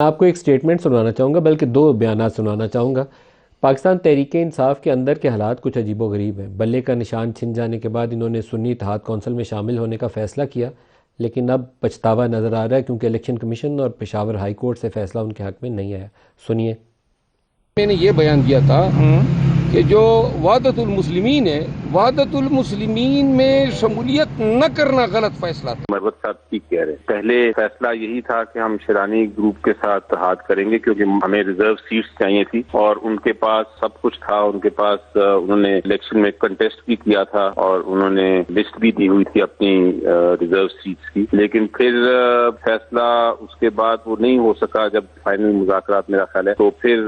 آپ کو ایک سٹیٹمنٹ سنانا چاہوں گا، بلکہ دو بیانات سنانا چاہوں گا۔ پاکستان تحریک انصاف کے اندر کے حالات کچھ عجیب و غریب ہیں۔ بلے کا نشان چھن جانے کے بعد انہوں نے سنی اتحاد کونسل میں شامل ہونے کا فیصلہ کیا، لیکن اب پچھتاوا نظر آ رہا ہے کیونکہ الیکشن کمیشن اور پشاور ہائی کورٹ سے فیصلہ ان کے حق میں نہیں آیا۔ سنیے۔ میں نے یہ بیان دیا تھا کہ جو وحدت المسلمین ہے، وحدت المسلمین میں شمولیت نہ کرنا غلط فیصلہ تھا۔ مروت صاحب ٹھیک کہہ رہے ہیں۔ پہلے فیصلہ یہی تھا کہ ہم شیرانی گروپ کے ساتھ اتحاد کریں گے کیونکہ ہمیں ریزرو سیٹس چاہیے تھی اور ان کے پاس سب کچھ تھا۔ ان کے پاس انہوں نے الیکشن میں کنٹیسٹ بھی کیا تھا اور انہوں نے لسٹ بھی دی ہوئی تھی اپنی ریزرو سیٹس کی، لیکن پھر فیصلہ اس کے بعد وہ نہیں ہو سکا جب فائنل مذاکرات میرا خیال ہے، تو پھر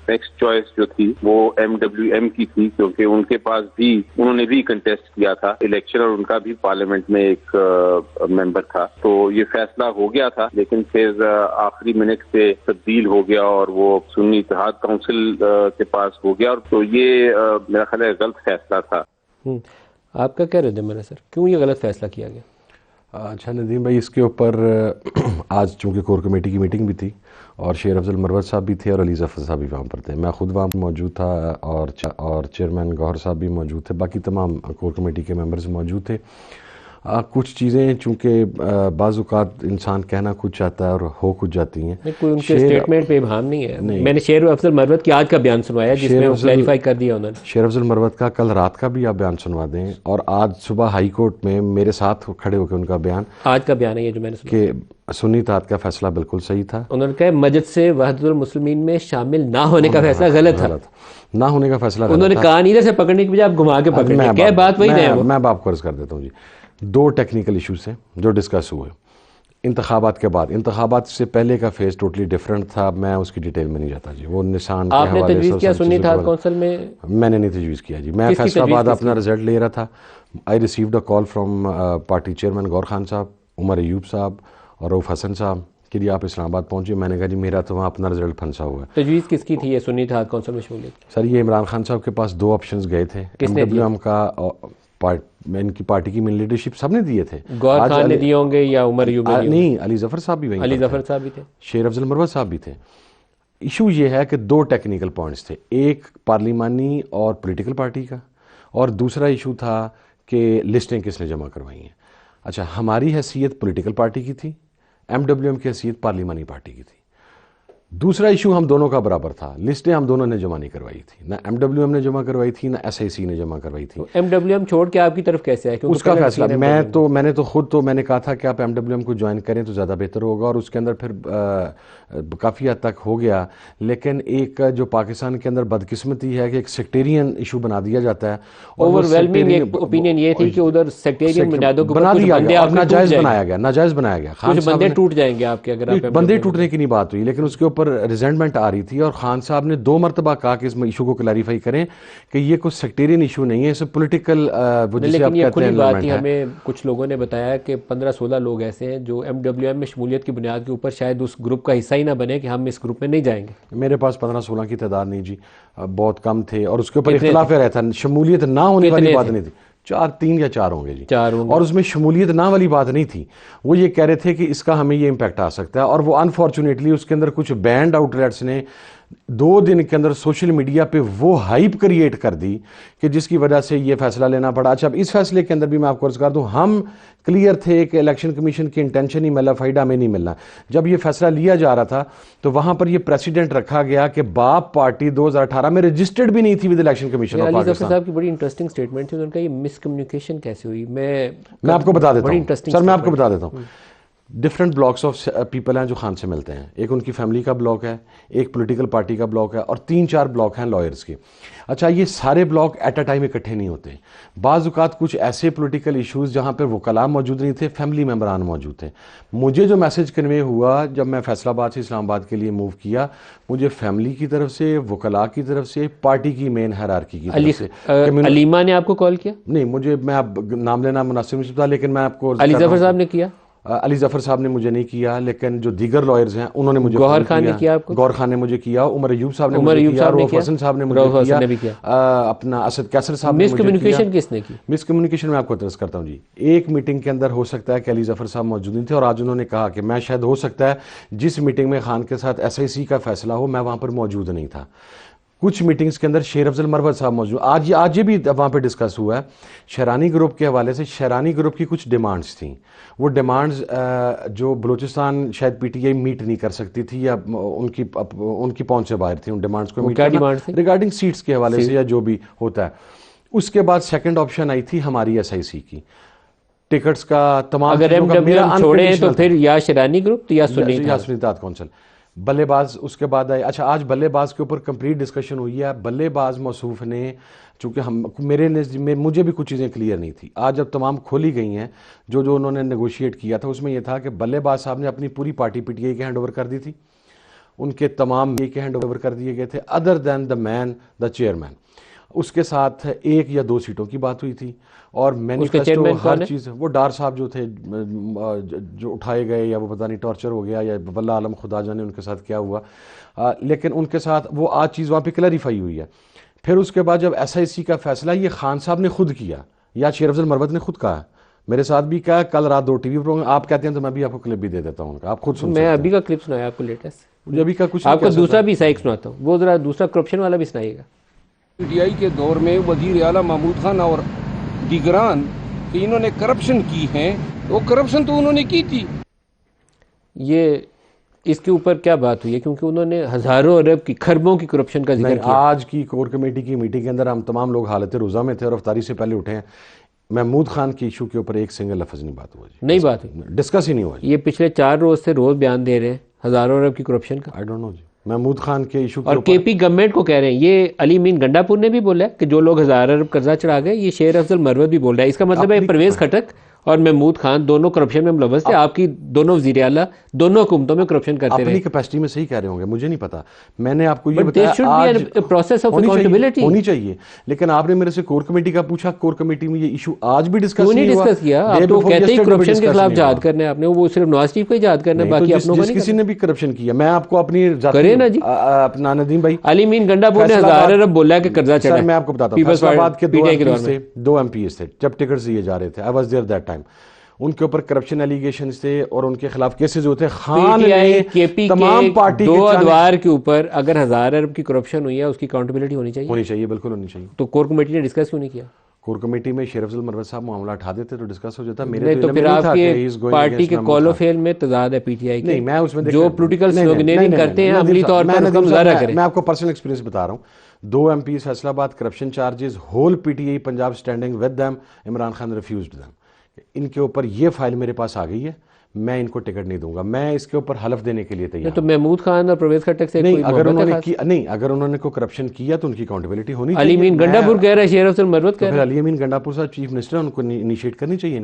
نیکسٹ چوائس جو تھی وہ MWM کی تھی کیونکہ ان کے پاس بھی انہوں نے بھی کنٹیسٹ کیا تھا الیکشن اور ان کا بھی پارلیمنٹ میں ایک ممبر تھا، تو یہ فیصلہ ہو گیا تھا، لیکن پھر آخری منٹ پہ تبدیل ہو گیا اور وہ سنی اتحاد کونسل کے پاس ہو گیا، اور تو یہ میرا خیال ہے غلط فیصلہ تھا۔ آپ کا کیا رد عمل ہے سر، کیوں یہ غلط فیصلہ کیا گیا؟ اچھا ندیم بھائی، اس کے اوپر آج چونکہ کور کمیٹی کی میٹنگ بھی تھی اور شیر افضل مروت صاحب بھی تھے اور علی ظفر صاحب بھی وہاں پر تھے، میں خود وہاں موجود تھا اور چیئرمین گوہر صاحب بھی موجود تھے، باقی تمام کور کمیٹی کے ممبرز موجود تھے۔ کچھ چیزیں چونکہ بعض اوقات انسان کہنا کچھ چاہتا ہے اور ہو کچھ جاتی ہیں۔ کوئی ان کے سٹیٹمنٹ پہ ابہام نہیں ہے، میں نے شیر افضل مروت کی آج کا بیان سنوایا جس میں وہ کلیریفائی کر دیا انہوں نے۔ شیر افضل مروت کا کل رات کا بھی آپ بیان سنوا دیں، اور آج صبح ہائی کورٹ میں میرے ساتھ کھڑے ہو کے ان کا بیان، آج کا بیان ہے یہ جو میں نے سنا کہ سنی اتحاد کا فیصلہ بالکل صحیح تھا۔ انہوں نے کہا مجد سے وحدت المسلمین میں شامل نہ ہونے کا فیصلہ غلط تھا، نہ ہونے کا فیصلہ غلط تھا۔ انہوں نے کہا ادھر سے پکڑنے کی بجائے آپ گھما کے پکڑنے، کیا بات وہی ہے؟ میں آپ کو عرض کر دیتا ہوں جی، دو ٹیکنیکل ایشوز ہیں جو ڈسکس ہوئے انتخابات کے بعد۔ انتخابات سے پہلے کا فیز ٹوٹلی ڈیفرنٹ تھا، میں اس کی ڈیٹیل میں نہیں جاتا جی، وہ نشان کے حوالے سے۔ آپ نے تجویز کیا سنی اتحاد کونسل میں نے نہیں تجویز کیا جی، میں فیصلہ آباد اپنا رزلٹ لے رہا تھا۔ I received a call from party chairman گور خان صاحب، عمر ایوب صاحب اور رؤف حسن صاححب کہ جی آپ اسلام آباد پہنچے۔ میں نے کہا جی میرا تو وہاں اپنا رزلٹ پھنسا ہوا ہے۔ تجویز کس کی تھی یہ سنی اتحاد کونسل میں شمولیت؟ سر یہ عمران خان صاحب کے پاس دو آپشنز گئے تھے، MWM کا، ان کی پارٹی کی مین لیڈرشپ سب نے دیے تھے۔ گور خان نے دیے ہوں گے یا عمر ایوب نے؟ نہیں، علی ظفر صاحب بھی وہیں، علی ظفر صاحب بھی تھے، شیر افضل مروت صاحب بھی تھے۔ ایشو یہ ہے کہ دو ٹیکنیکل پوائنٹس تھے، ایک پارلیمانی اور پولیٹیکل پارٹی کا، اور دوسرا ایشو تھا کہ لسٹیں کس نے جمع کروائی ہیں۔ اچھا، ہماری حیثیت پولیٹیکل پارٹی کی تھی، MWM کی حیثیت پارلیمانی پارٹی کی تھی۔ دوسرا ایشو ہم دونوں کا برابر تھا، لسٹیں ہم دونوں نے جمع نہیں کروائی تھی، نہ MWM نے جمع کروائی تھی نہ SIC نے جمع کروائی تھی۔ MWM چھوڑ کے آپ کی طرف کیسے ہے؟ اس کا فیصلہ میں نے کہا تھا کہ آپ MWM کو جوائن کریں تو زیادہ بہتر ہوگا، اور اس کے اندر پھر کافی حد تک ہو گیا، لیکن ایک جو پاکستان کے اندر بدقسمتی ہے کہ ایک سیکٹیرین ایشو بنا دیا جاتا ہے، اوور ویلمنگ ایک اوپینین یہ تھی کہ ادھر سیکٹیرین بنیادوں کو بنا دیا گیا اور ناجائز بنایا گیا۔ کچھ بندے ٹوٹ جائیں گے آپ کے، اگر بندے ٹوٹنے کی نہیں بات ہوئی، لیکن اس کے اوپر ریزنٹمنٹ آ رہی تھی، اور خان صاحب نے 2 مرتبہ کہا کہ اس ایشو کو کلیریفائی کریں کہ یہ کوئی سیکٹیرین ایشو نہیں ہے، اسے پولیٹیکل لیکن یہ کھلی بات ہی، ہمیں کچھ لوگوں نے بتایا کہ 15-16 لوگ ایسے ہیں جو MWM میں شمولیت کی بنیاد کے اوپر شاید اس گروپ کا حصہ ہی نہ بنے کہ ہم اس گروپ میں نہیں جائیں گے۔ میرے پاس 15-16 کی تعداد نہیں جی، بہت کم تھے، اور اس کے اوپر اختلاف رہتا ہے، شمولیت نہ ہونے والی بات نہیں تھی، 3 یا 4 ہوں گے جی، اور اس میں شمولیت نہ والی بات نہیں تھی، وہ یہ کہہ رہے تھے کہ اس کا ہمیں یہ امپیکٹ آ سکتا ہے، اور وہ انفارچونیٹلی اس کے اندر کچھ بینڈ آؤٹ لیٹس نے 2 دن کے اندر سوشل میڈیا پہ وہ ہائپ کریٹ کر دی کہ جس کی وجہ سے یہ فیصلہ لینا پڑا۔ اچھا، اب اس فیصلے کے اندر بھی میں آپ کو عرض کر دوں، ہم کلیئر تھے کہ الیکشن کمیشن کی انٹینشن ہی ملا فائدہ میں نہیں ملنا۔ جب یہ فیصلہ لیا جا رہا تھا تو وہاں پر یہ پریسیڈنٹ رکھا گیا کہ باپ پارٹی 2018 میں رجسٹرڈ بھی نہیں تھی with election commission of Pakistan. Ali Zafar Sahab کی بڑی انٹرسٹنگ سٹیٹمنٹ تھی، انہوں نے کہا یہ مس کمیونیکیشن کیسے ہوئی؟ میں آپ کو بتا دیتا ہوں سر، میں آپ کو بتا دیتا ہوں۔ ڈفرینٹ بلاکس آف پیپل ہیں جو خان سے ملتے ہیں، ایک ان کی فیملی کا بلاک ہے، ایک پولیٹیکل پارٹی کا بلاک ہے، اور 3-4 بلاک ہیں لائرز کے۔ اچھا، یہ سارے بلاک ایٹ اے ٹائم اکٹھے نہیں ہوتے، بعض اوقات کچھ ایسے پولیٹیکل ایشوز جہاں پہ وکلاء موجود نہیں تھے، فیملی ممبران موجود تھے۔ مجھے جو میسج کنوے ہوا جب میں فیصل آباد سے اسلام آباد کے لیے موو کیا، مجھے فیملی کی طرف سے، وکلاء کی طرف سے، پارٹی کی مین ہیرارکی کی طرف سے۔ علیمہ نے آپ کو کال کیا؟ نہیں، مجھے، میں اب نام لینا مناسب نہیں تھا، لیکن میں آپ کو علی ظفر صاحب نے کیا؟ علی ظفر صاحب نے مجھے نہیں کیا، لیکن جو دیگر لائرز ہیں انہوں نے مجھے گوہر خان نے کیا آپ کو؟ گوہر خان نے مجھے کیا، عمر ایوب صاحب نے مجھے کیا، روف حسن صاحب نے مجھے کیا، اپنا اسد کیسر صاحب نے مجھے کیا۔ مس کمیونیکیشن کس نے کی؟ مس کمیونیکیشن میں آپ کو عرض کرتا ہوں جی، ایک میٹنگ کے اندر ہو سکتا ہے کہ علی ظفر صاحب موجود نہیں تھے، اور آج انہوں نے کہا کہ میں شاید ہو سکتا ہے جس میٹنگ میں خان کے ساتھ SIC کا فیصلہ ہو میں وہاں پر موجود نہیں تھا۔ کچھ میٹنگز کے اندر شیر افضل مروت صاحب موجود، آج یہ بھی وہاں پہ ڈسکس ہوا ہے شیرانی گروپ کے حوالے سے۔ شیرانی گروپ کی کچھ ڈیمانڈز تھیں، وہ ڈیمانڈز جو بلوچستان شاید PTI میٹ نہیں کر سکتی تھی یا ان کی پہنچ سے باہر تھیں، ان ڈیمانڈز کو میٹ کرنا ریگارڈنگ سیٹس کے حوالے سے یا جو بھی ہوتا ہے۔ اس کے بعد سیکنڈ آپشن آئی تھی ہماری SIC کی ٹکٹس کا تمام، اگر MWM چھوڑے ہیں تو پھر یا شیرانی گروپ یا سنی اتحاد کونسل۔ بلے باز اس کے بعد آئے۔ اچھا آج بلے باز کے اوپر کمپلیٹ ڈسکشن ہوئی ہے۔ بلے باز موصوف نے، چونکہ مجھے بھی کچھ چیزیں کلیئر نہیں تھی، آج جب تمام کھولی گئی ہیں جو انہوں نے نیگوشیٹ کیا تھا، اس میں یہ تھا کہ بلے باز صاحب نے اپنی پوری پارٹی PTI کے ہینڈ اوور کر دی تھی، ان کے تمام کے ہینڈ اوور کر دیے گئے تھے ادر دین دا مین دا چیئرمین۔ اس کے ساتھ 1 یا 2 سیٹوں کی بات ہوئی تھی، اور مینیفیسٹو ہر چیز، وہ ڈار صاحب جو تھے جو اٹھائے گئے، یا وہ پتہ نہیں ٹارچر ہو گیا یا واللہ عالم خدا جانے ان کے ساتھ کیا ہوا، لیکن ان کے ساتھ وہ آج چیز وہاں پہ کلیریفائی ہوئی ہے۔ پھر اس کے بعد جب SIC کا فیصلہ یہ خان صاحب نے خود کیا یا شیر افضل مروت نے خود کہا، میرے ساتھ بھی کہا، کل رات 2 TV پروگرام آپ کہتے ہیں تو میں بھی آپ کو کلپ بھی دے دیتا ہوں، آپ خود سن سکتے ہیں۔ میں ابھی کا کلپ سنایا آپ کو لیٹسٹ، مجھے ابھی کا کچھ آپ کو دوسرا بھی سائیک سناتا ہوں، وہ ذرا دوسرا کرپشن والا بھی سنائیے گا۔ PTI کے دور میں وزیر اعلیٰ محمود خان اور دیگران کہ انہوں نے کرپشن کی ہے، وہ کرپشن تو انہوں نے کی تھی۔ یہ اس کے اوپر کیا بات ہوئی ہے؟ کیونکہ انہوں نے ہزاروں ارب کی خربوں کی کرپشن کا ذکر کیا۔ آج کی کور کمیٹی کی میٹنگ کے اندر ہم تمام لوگ حالت روزہ میں تھے اور افطاری سے پہلے اٹھے ہیں، محمود خان کی ایشو کے اوپر ایک سنگل لفظ نہیں بات ہوا جی، نہیں بات ہوئی، ڈسکس ہی نہیں ہوا۔ یہ پچھلے 4 روز سے روز بیان دے رہے ہیں ہزاروں ارب کی کرپشن کا۔ آئی ڈونٹ نو جی، محمود خان کے ایشو اور KP گورنمنٹ کو کہہ رہے ہیں، یہ علی مین گنڈا پور نے بھی بولا ہے کہ جو لوگ 1000 ارب قرضہ چڑھا گئے، یہ شیر افضل مروت بھی بول رہا ہے۔ اس کا مطلب ہے پرویز خٹک اور محمود خان دونوں کرپشن میں ملوث تھے، آپ کی دونوں وزیر اعلیٰ دونوں حکومتوں میں کرپشن کرتے رہے۔ اپنی کیپیسٹی میں صحیح کہہ رہے ہوں گے، مجھے نہیں پتا، میں نے آپ کو یہ بتایا ہونی چاہیے، لیکن آپ نے میرے سے کور کمیٹی کا پوچھا، کور کمیٹی میں یہ ایشو آج بھی ڈسکس نہیں ہوا۔ کیا آپ تو کہتے ہیں کرپشن کے خلاف جہاد کرنا ہے آپ نے، وہ صرف نواز شریف کو ہی جہاد کرنا ہے، باقی اپنوں کو نہیں۔ کسی نے بھی کرپشن کیا، میں آپ کو اپنی کرے نا جی، اپنا ندیم بھائی علی مین گنڈا پور نے 1000 ارب بولا کہ قرضہ چڑھا۔ میں آپ کو بتاتا ہوں، فیصل آباد کے 2 MPs تھے جب ٹکٹ دیے جا رہے تھے، I was there that time, ان کے اوپر کرپشن ایلیگیشنز تھے اور ان کے خلاف کیسز ہوتے۔ خان نے تمام پارٹی کے 2 ادوار کے اوپر اگر 1000 ارب کی کرپشن ہوئی ہے، اس کی اکاؤنٹیبلٹی ہونی چاہیے، بالکل ہونی چاہیے۔ تو کور کمیٹی نے ڈسکس کیوں نہیں کیا؟ کور کمیٹی میں شیر افضل مروت صاحب معاملہ اٹھا دیتے تو ڈسکس ہو جاتا۔ میرے تو پھر آپ کی پارٹی کے کال و فیل میں تضاد ہے PTI کے، میں اس میں جو پولیٹیکل سلوگنیرنگ کرتے ہیں عملی طور پر اس کا مظاہرہ کریں۔ میں آپ کو پرسنل ایکسپیرینس بتا رہا ہوں، 2 MPs Faisalabad corruption charges, whole PTI Punjab standing with them, Imran Khan refused them. ان کے اوپر یہ فائل میرے پاس آ گئی ہے، میں ان کو ٹکٹ نہیں دوں گا، میں اس کے اوپر حلف دینے کے لیے تیار ہوں۔ تو محمود خان اور پرویز خٹک سے نہیں، اگر انہوں نے کوئی کرپشن کیا تو ان کی اکاؤنٹیبلٹی ہونی چاہیے۔ علی مین گنڈا پور کہہ رہا ہے، شیر افضل مروت کہہ رہا ہے، علی مین گنڈا پور صاحب چیف منسٹر، ان کو انیشیٹ کرنی چاہیے۔